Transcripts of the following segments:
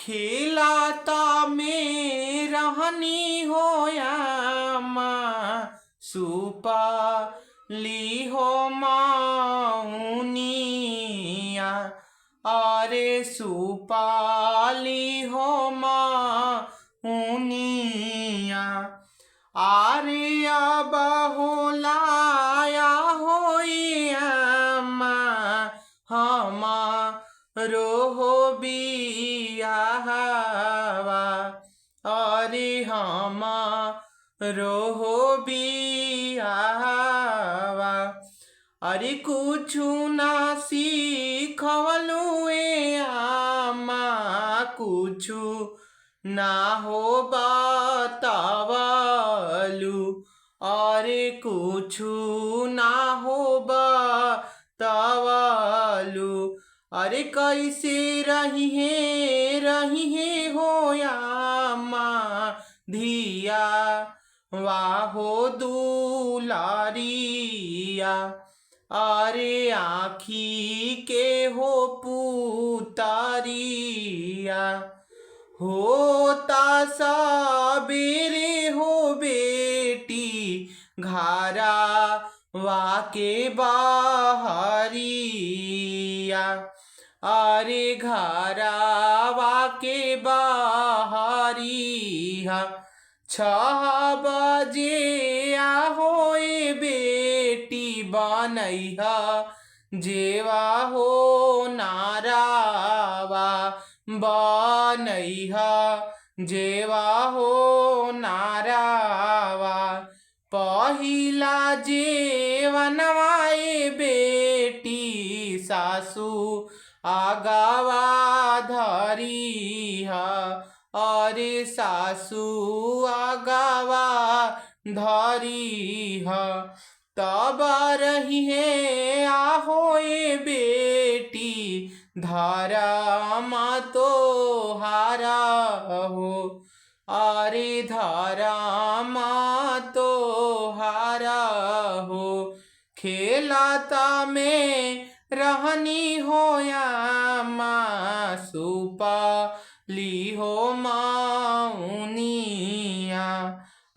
खेलाता में रहनी होया माँ सुपाली हो माउनिया। अरे सुपाली हो माउनिया। आरे अब होलाया होइया माँ हमारो हो बियाहवा। अरे हमारो हो बियाहवा। अरे कुछु ना सीखवलू आमा कुछु ना हो बतावलू। अरे कुछु ना हो बतावलू। अरे कैसे रही है होया माँ धिया वाहो दुलारिया। अरे आँखी के हो पुतारिया। होता सबेरे हो बेटी घरा वाके बाहरिया। अरे घरा वाके बाहरिया। 6 बजे होए बेटी बनैहा जेवा हो नारावा। बनैहा जेवा हो नारावा। पहिला जेवनवाए बेटी सासू आगावा धरिहा। अरे सासू आगावा धरिहा। तब रही है होए बेटी धर्म तो हारा हो। अरे धर्म तो हारा हो। खेलाता में रहनी होया माँ सुपाली हो माउनिया।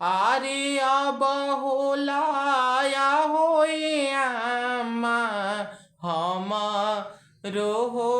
आरे अब होलाया होया माँ हमारो हो